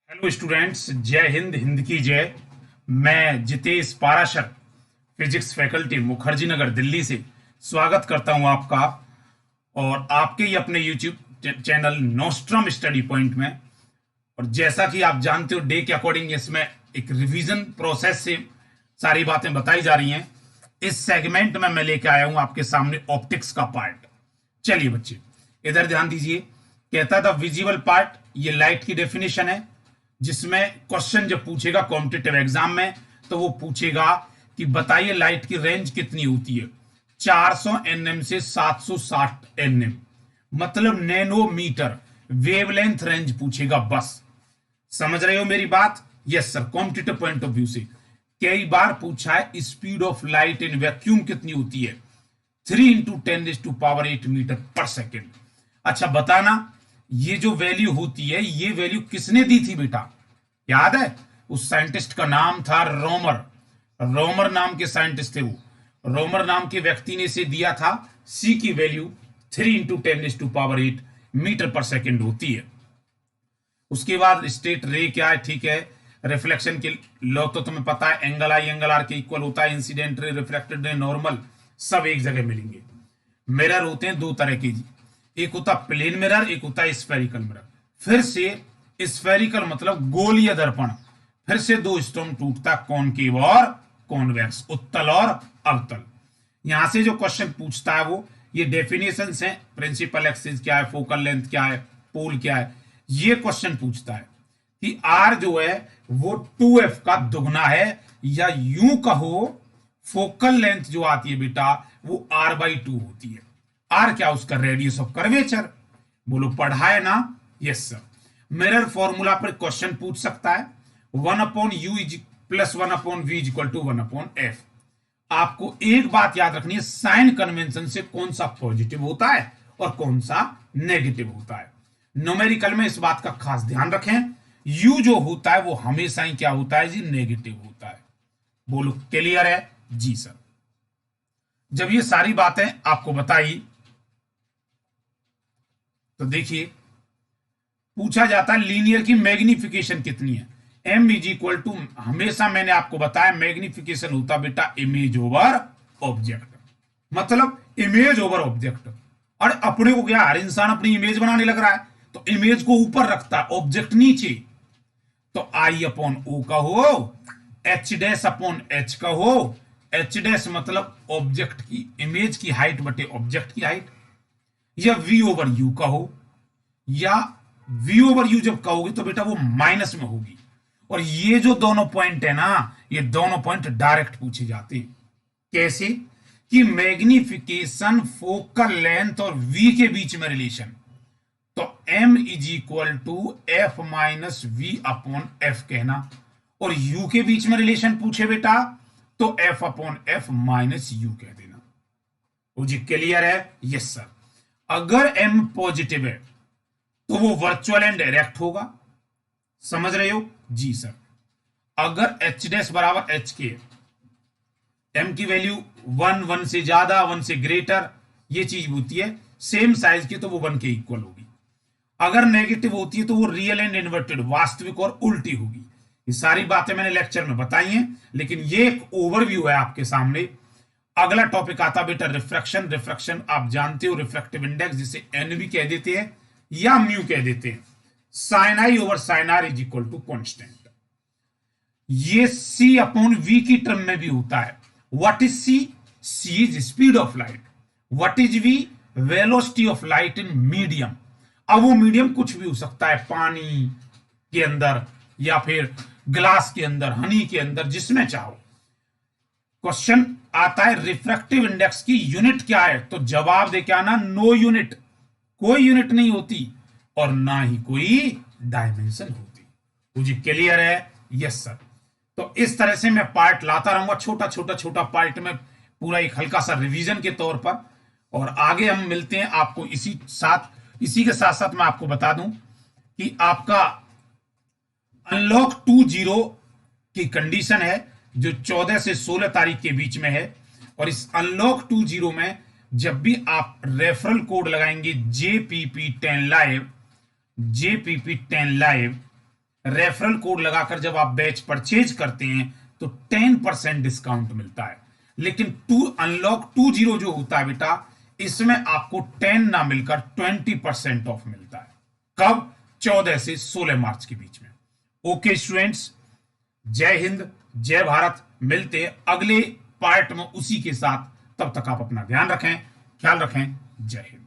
Hello students, जय हिंद, हिंद की जय। मैं जितेश पाराशर, फिजिक्स फैकल्टी, मुखर्जी नगर, दिल्ली से स्वागत करता हूं आपका और आपके ही अपने YouTube channel Nostrum study point में। और जैसा कि आप जानते हो, डे के अकॉर्डिंग इसमें एक रिवीजन प्रोसेस से सारी बातें बताई जा रही हैं। इस सेगमेंट में मैं लेके आया हूं आपके सामने ऑप्टिक्स का पार्ट। चलिए बच्चे, इधर ध्यान दीजिए। कहता था विजिबल पार्ट, ये लाइट की डेफिनेशन है, जिसमें क्वेश्चन जब पूछेगा कॉम्पिटिटिव एग्जाम में तो वो पूछेगा कि बताइए लाइट की रेंज कितनी होती है। 400 एनएम से 760 एनएम, मतलब नैनोमीटर वेवलेंथ रेंज पूछेगा बस। समझ रहे हो मेरी बात? Yes sir. Competitive point of view से कई बार पूछा है speed of light in vacuum कितनी होती है, 3 × 10⁻⁸ मीटर पर सेकेंड। अच्छा बताना, ये जो वैल्यू होती है, ये वैल्यू किसने दी थी बेटा? याद है? उस साइंटिस्ट का नाम था रोमर। रोमर नाम के साइंटिस्ट थे वो। रोमर नाम के व्यक्ति ने इसे दिया था। सी की वैल्यू 3 × 10⁸ मीटर पर सेकेंड होती है। उसके बाद स्टेट रे क्या है? ठीक है, रिफ्लेक्शन के लॉ तो तुम्हें पता है, एंगल आई एंगल आर के इक्वल होता है। Incident ray, reflected ray, normal सब एक जगह मिलेंगे। मिरर होते हैं दो तरह के जी, एक होता प्लेन मिरर, एक होता स्फेरिकल मिरर। फिर से स्फेरिकल मतलब गोलीय दर्पण, फिर से दो स्टोन टूटता, कॉनकेव और कॉन्वेक्स, उत्तल और अवतल। यहां से जो क्वेश्चन पूछता है वो ये डेफिनेशन है। प्रिंसिपल एक्सिस क्या है, फोकल लेंथ क्या है, पोल क्या है, ये क्वेश्चन पूछता है कि आर जो है वो 2f का दुगना है, या यूं कहो फोकल लेंथ जो आती है बेटा वो r/2 होती है। आर क्या? उसका रेडियस ऑफ कर्वेचर। बोलो पढ़ा है ना? Yes sir. मिरर फॉर्मूला पर क्वेश्चन पूछ सकता है। 1/u + 1/v = 1/f। आपको एक बात याद रखनी है, साइन कन्वेंशन से कौन सा पॉजिटिव होता है और कौन सा नेगेटिव होता है। न्यूमेरिकल में इस बात का खास ध्यान रखें, u जो होता है वो हमेशा ही क्या होता है जी? नेगेटिव होता है। बोलो क्लियर है? जी सर। जब ये सारी बातें आपको बताई तो देखिए, पूछा जाता है लीनियर की मैग्निफिकेशन कितनी है। m = हमेशा मैंने आपको बताया मैग्निफिकेशन होता बेटा इमेज ओवर ऑब्जेक्ट, मतलब इमेज ओवर ऑब्जेक्ट। और अपने को क्या, हर इंसान अपनी इमेज बनाने लग रहा है तो इमेज को ऊपर रखता है, ऑब्जेक्ट नीचे। तो I/O कहो, H'/H कहो। H' मतलब ऑब्जेक्ट की, इमेज की हाइट बटे ऑब्जेक्ट की हाइट, या V/U कहो, या V/U जब कहोगे तो बेटा वो माइनस में होगी। और ये जो दोनों पॉइंट है ना, ये दोनों पॉइंट डायरेक्ट पूछे जाते हैं। कैसे? कि मैग्निफिकेशन, फोकल लेंथ और V के बीच में रिलेशन। तो M = F-V/F कहना, और U के बीच में रिलेशन पूछे बेटा तो F/F - U कह देना। वो जी क्लियर है? Yes sir. अगर M पॉजिटिव है तो वो वर्चुअल एंड डायरेक्ट होगा। समझ रहे हो? जी सर। अगर H' = H के, M की वैल्यू 1 से ज्यादा, 1 से ग्रेटर, ये चीज होती है सेम साइज की, तो वो 1 के इक्वल होगी। अगर नेगेटिव होती है तो वो रियल एंड इन्वर्टेड, वास्तविक और उल्टी होगी। ये सारी बातें मैंने लेक्चर में बताई हैं, लेकिन ये एक ओवरव्यू है आपके सामने। अगला टॉपिक आता बेटा रिफ्रैक्शन। रिफ्रैक्शन आप जानते हो, रिफ्रैक्टिव इंडेक्स जिसे एन भी कह देते हैं या म्यू कह देते हैं। Sine I over sine R = constant. ये C/V की टर्म में भी होता है। What is C? C is speed of light. What is V? Velocity of light in medium. अब वो मीडियम कुछ भी हो सकता है, पानी के अंदर या फिर ग्लास के अंदर, हनी के अंदर, जिसमें चाहो। क्वेश्चन आता है रिफ्रैक्टिव इंडेक्स की यूनिट क्या है, तो जवाब दे क्या ना, नो यूनिट। कोई यूनिट नहीं होती और ना ही कोई डायमेंशन होती। मुझे क्लियर है? Yes sir. तो इस तरह से मैं पार्ट लाता रहूंगा, छोटा छोटा छोटा पार्ट में, पूरा एक हल्का सा रिवीजन के तौर पर। और आगे हम मिलते हैं आपको इसी के साथ साथ मैं आपको बता दूं कि आपका अनलॉक 2.0 की कंडीशन है जो 14 से 16 तारीख के बीच में है। और इस अनलॉक 2.0 में जब भी आप रेफरल कोड लगाएंगे JPP10 लाइव, रेफरल कोड लगाकर जब आप बैच परचेज करते हैं तो 10% डिस्काउंट मिलता है। लेकिन अनलॉक 20 जो होता है बेटा, इसमें आपको 10 ना मिलकर 20% ऑफ मिलता है। कब? 14 से 16 मार्च के बीच में। ओके स्टूडेंट्स, जय हिंद, जय भारत। मिलते हैं अगले पार्ट में उसी के साथ। तब तक आप अपना ध्यान रखें, ख्याल रखें। जय हिंद।